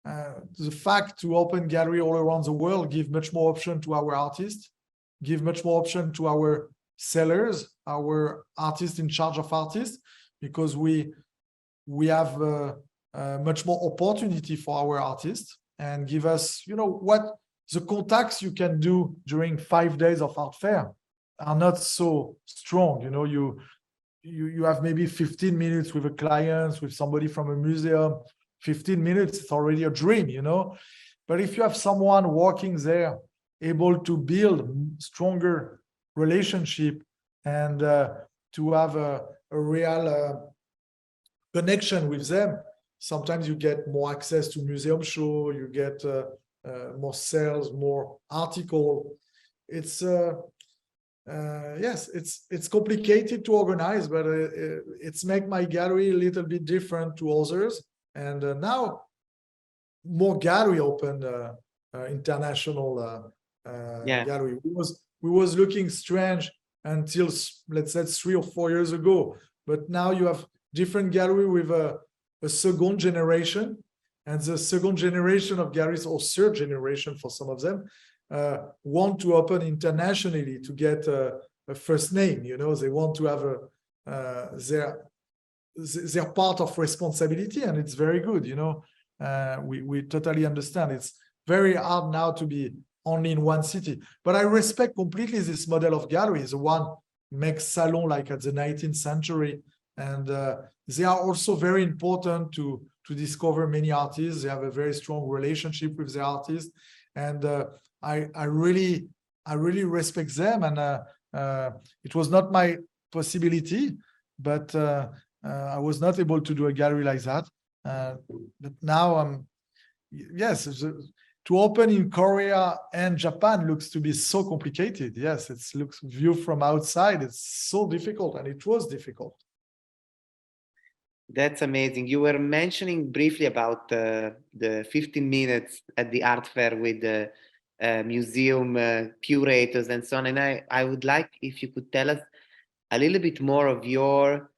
the fact to open gallery all around the world give much more option to our artists, give much more option to our sellers, our artists in charge of artists, because we have much more opportunity for our artists, and give us, what the contacts you can do during 5 days of art fair are not so strong. You have maybe 15 minutes with a client, with somebody from a museum. 15 minutes, it's already a dream, But if you have someone working there, able to build stronger relationship and to have a real connection with them, sometimes you get more access to museum show, you get more sales, more article. It's yes, it's complicated to organize, but it's make my gallery a little bit different to others. And now more gallery open international gallery. We was looking strange until, let's say, 3 or 4 years ago. But now you have different gallery with a second generation, and the second generation of galleries, or third generation for some of them, want to open internationally to get a first name. They want to have their part of responsibility, and it's very good. We totally understand. It's very hard now to be only in one city, but I respect completely this model of galleries. The one makes salon like at the 19th century, and they are also very important to discover many artists. They have a very strong relationship with the artists, and I really respect them. And it was not my possibility, but I was not able to do a gallery like that. But now yes, to open in Korea and Japan looks to be so complicated. Yes, it looks viewed from outside. It's so difficult, and it was difficult. That's amazing. You were mentioning briefly about the 15 minutes at the art fair with the museum curators and so on. And I would like if you could tell us a little bit more of your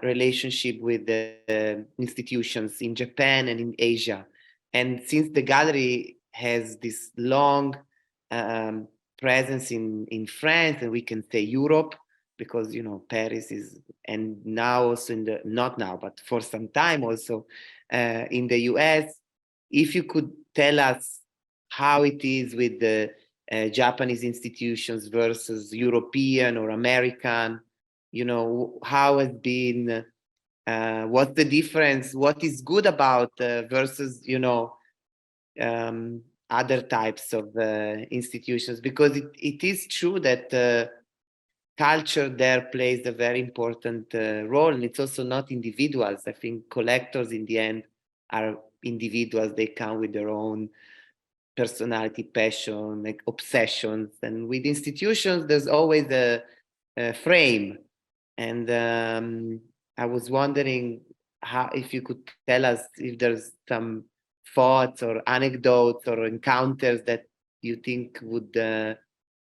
relationship with the institutions in Japan and in Asia. And since the gallery has this long presence in France, and we can say Europe, because Paris is, and now also not now, but for some time also in the US. If you could tell us how it is with the Japanese institutions versus European or American, how has been, what's the difference, what is good about versus, other types of institutions, because it is true that culture there plays a very important role, and it's also not individuals. I think collectors in the end are individuals. They come with their own personality, passion, like obsessions, and with institutions there's always a frame. And I was wondering if you could tell us if there's some thoughts or anecdotes or encounters that you think would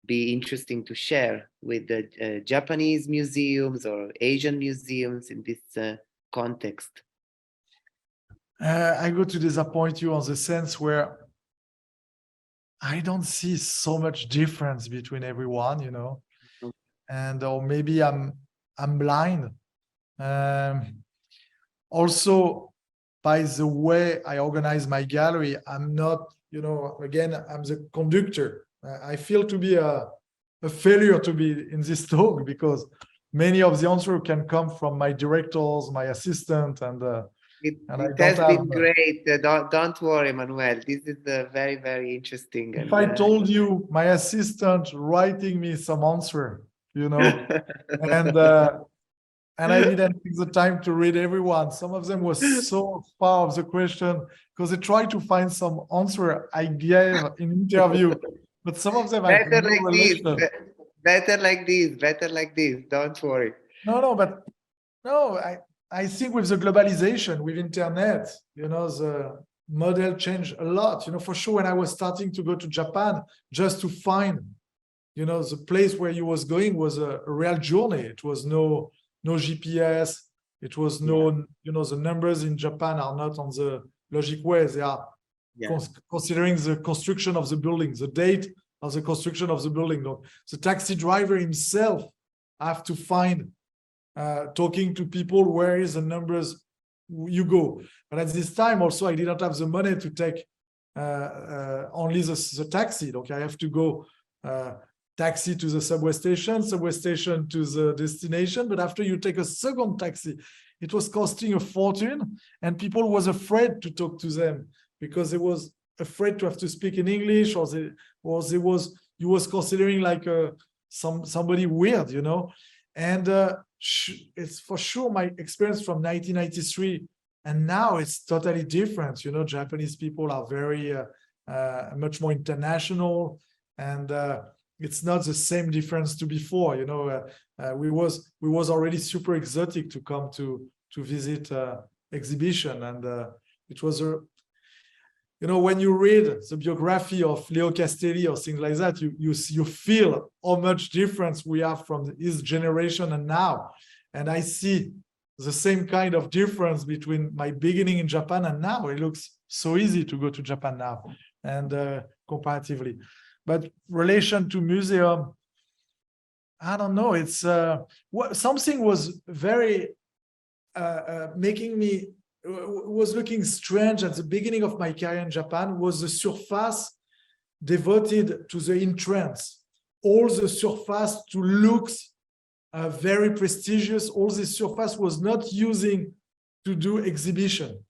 be interesting to share with the Japanese museums or Asian museums in this context. I go to disappoint you on the sense where I don't see so much difference between everyone, and or maybe I'm blind. Also, by the way I organize my gallery, I'm not, again, I'm the conductor. I feel to be a failure to be in this talk, because many of the answers can come from my directors, my assistant, and it has been great. Don't worry, Emmanuel. This is very, very interesting. If I told you my assistant writing me some answer, and I didn't take the time to read everyone. Some of them was so far of the question, because they tried to find some answer I gave in interview, but some of them better like this. Better like this. Don't worry. I think with the globalization, with internet, the model changed a lot. For sure, when I was starting to go to Japan, just to find, the place where you was going was a real journey. It was no GPS. It was no, the numbers in Japan are not on the logic way. They are considering the construction of the building, the date of the construction of the building. No, the taxi driver himself have to find, talking to people, where is the numbers you go. But at this time also, I didn't have the money to take only the taxi. Okay, I have to go taxi to the subway station to the destination. But after you take a second taxi, it was costing a fortune, and people was afraid to talk to them because they was afraid to have to speak in English, or you was considering like somebody weird, you know. And it's for sure my experience from 1993, and now it's totally different. You know, Japanese people are very much more international, and it's not the same difference to before. You know, we was already super exotic to come to visit exhibition, and it was a, you know, when you read the biography of Leo Castelli or things like that, you feel how much difference we have from his generation and now. And I see the same kind of difference between my beginning in Japan and now. It looks so easy to go to Japan now, and comparatively. But relation to museum, I don't know. It's something was very making me was looking strange at the beginning of my career in Japan was the surface devoted to the entrance. All the surface to looks very prestigious. All this surface was not using to do exhibition.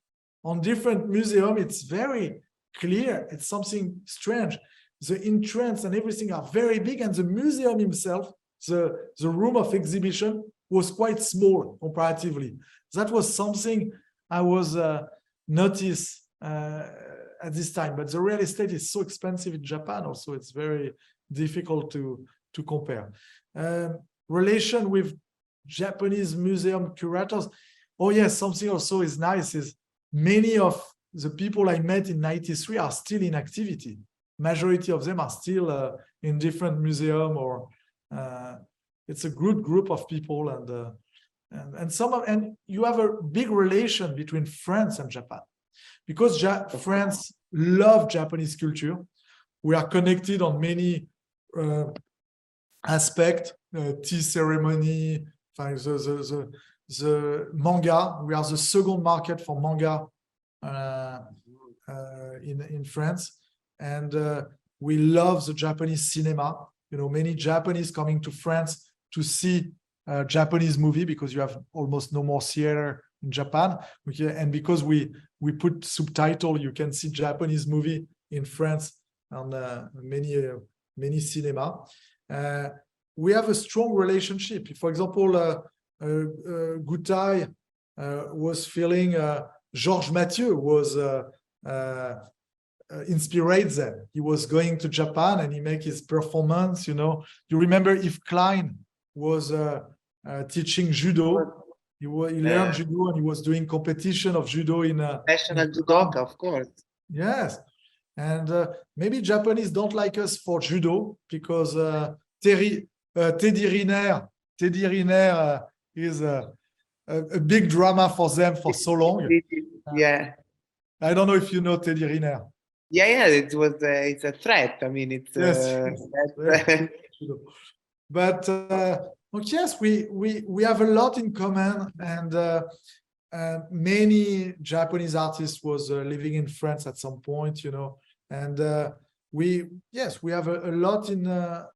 On different museum, it's very clear. It's something strange. The entrance and everything are very big, and the museum himself, the room of exhibition, was quite small comparatively. That was something I was noticed at this time. But the real estate is so expensive in Japan also, it's very difficult to compare. Relation with Japanese museum curators. Oh yes, something also is nice is many of the people I met in 93 are still in activity. Majority of them are still in different museum, or it's a good group of people, and you have a big relation between France and Japan, because France love Japanese culture. We are connected on many aspects, tea ceremony, the manga. We are the second market for manga in France, and we love the Japanese cinema. You know, many Japanese coming to France to see Japanese movie, because you have almost no more theater in Japan. And because we put subtitle, you can see Japanese movie in France on many cinema. We have a strong relationship. For example, Gutai was feeling Georges Mathieu was inspired them. He was going to Japan and he make his performance. You know, you remember Yves Klein was teaching judo. He learned judo, and he was doing competition of judo in national judoka, of course. Yes, and maybe Japanese don't like us for judo because Teddy Riner is a big drama for them for so long. Yeah, I don't know if you know Teddy Riner. Yeah, it's a threat. I mean, it's yes. But yes, we have a lot in common, and many Japanese artists was living in France at some point, you know, and we have a lot in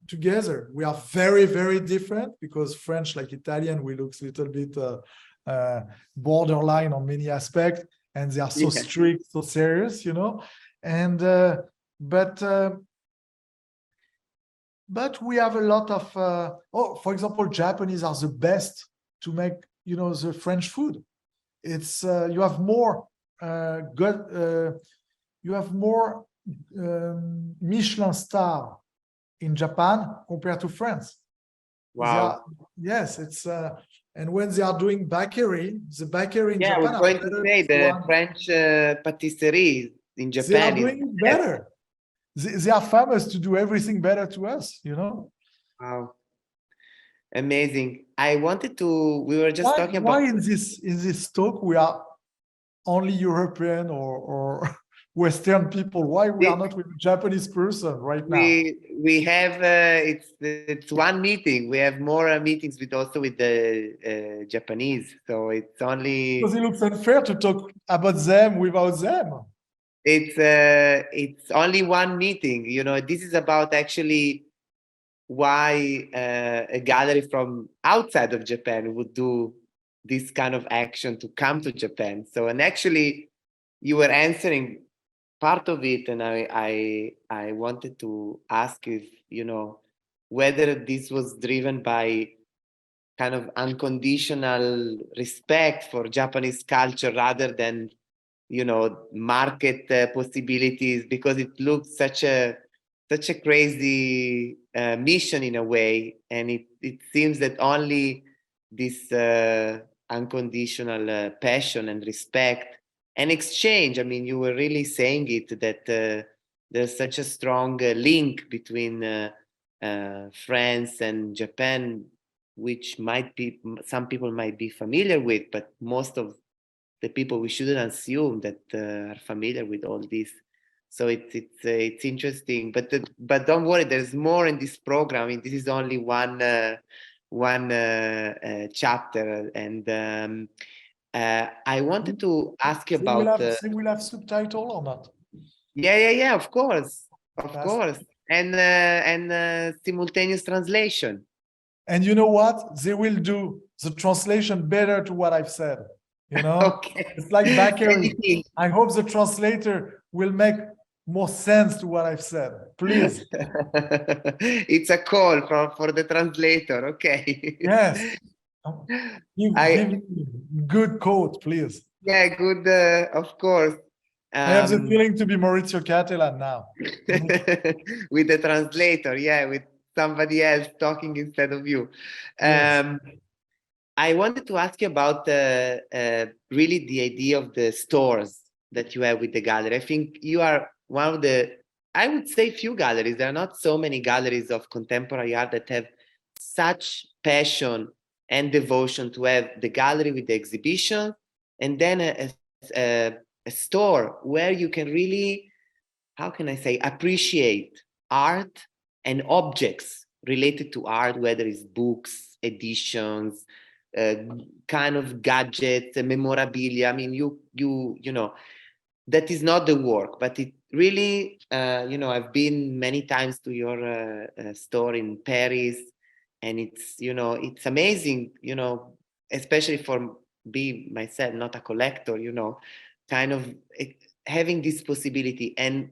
together. We are very, very different because French, like Italian, we look a little bit borderline on many aspects, and they are so strict, so serious, you know, and but we have a lot of for example, Japanese are the best to make, you know, the French food. It's you have more Michelin star in Japan compared to France. Wow. Yes, it's and when they are doing bakery, the bakery in Japan. I was going to say the French patisserie in Japan. They are doing it better. They are famous to do everything better to us, you know. Wow, amazing! We were just talking about why in this talk we are only European or Western people? Why we are not with a Japanese person right now? We have it's one meeting. We have more meetings with the Japanese. So it's only Because it looks unfair to talk about them without them. It's only one meeting. You know, this is about actually why a gallery from outside of Japan would do this kind of action to come to Japan. So, and actually, you were answering part of it, and I wanted to ask if, you know, whether this was driven by kind of unconditional respect for Japanese culture rather than, you know, market possibilities, because it looks such a crazy mission in a way, and it seems that only this unconditional passion and respect and exchange. I mean, you were really saying it that there's such a strong link between France and Japan, which might be some people might be familiar with, but most of the people we shouldn't assume that are familiar with all this. So it's interesting, but don't worry, there's more in this program. And this is only one chapter, and I wanted to ask you about. They will have subtitle or not? Yeah. Of course, and simultaneous translation. And you know what? They will do the translation better to what I've said. You know, Okay. It's like backering. I hope the translator will make more sense to what I've said. Please. It's a call for the translator. Okay. Yes. Give good quote, please. Yeah, good. Of course. I have the feeling to be Maurizio Cattelan now. With the translator, yeah, with somebody else talking instead of you. Yes. I wanted to ask you about really the idea of the stores that you have with the gallery. I think you are one of the, I would say, few galleries. There are not so many galleries of contemporary art that have such passion and devotion to have the gallery with the exhibition, and then a store where you can really, how can I say, appreciate art and objects related to art, whether it's books, editions, kind of gadgets, memorabilia. I mean, you know, that is not the work, but it really, you know, I've been many times to your store in Paris, and it's, you know, it's amazing, you know, especially for me myself, not a collector, you know, kind of having this possibility, and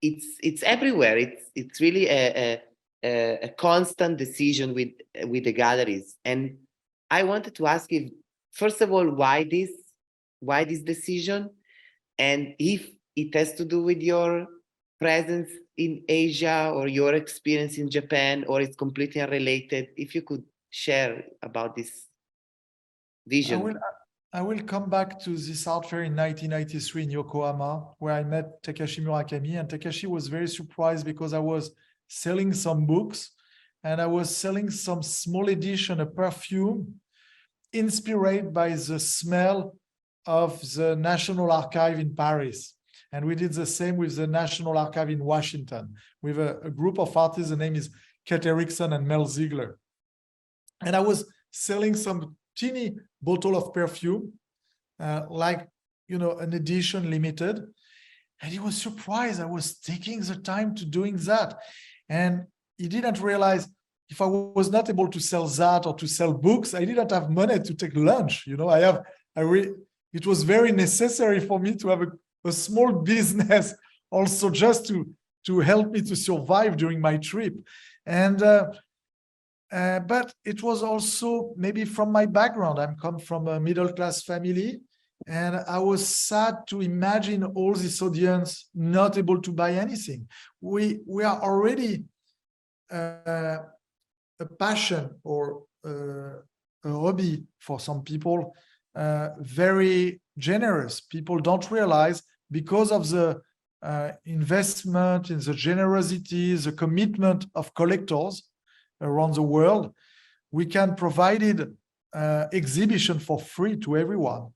it's everywhere. It's really a constant decision with the galleries. And I wanted to ask you, first of all, why this decision, and if it has to do with your presence in Asia or your experience in Japan, or it's completely unrelated. If you could share about this vision. I will come back to this art fair in 1993 in Yokohama, where I met Takashi Murakami, and Takashi was very surprised because I was selling some books, and I was selling some small edition, a perfume, inspired by the smell of the National Archive in Paris. And we did the same with the National Archive in Washington, with a group of artists. The name is Kate Erickson and Mel Ziegler. And I was selling some teeny bottle of perfume, like, you know, an edition limited. And he was surprised I was taking the time to doing that. And he didn't realize if I was not able to sell that or to sell books, I didn't have money to take lunch. You know, it was very necessary for me to have a small business also, just to help me to survive during my trip. And but it was also maybe from my background. I come from a middle-class family, and I was sad to imagine all this audience not able to buy anything. We are already a passion or a hobby for some people, very generous. People don't realize, because of the investment in the generosity, the commitment of collectors around the world, we can provide exhibition for free to everyone.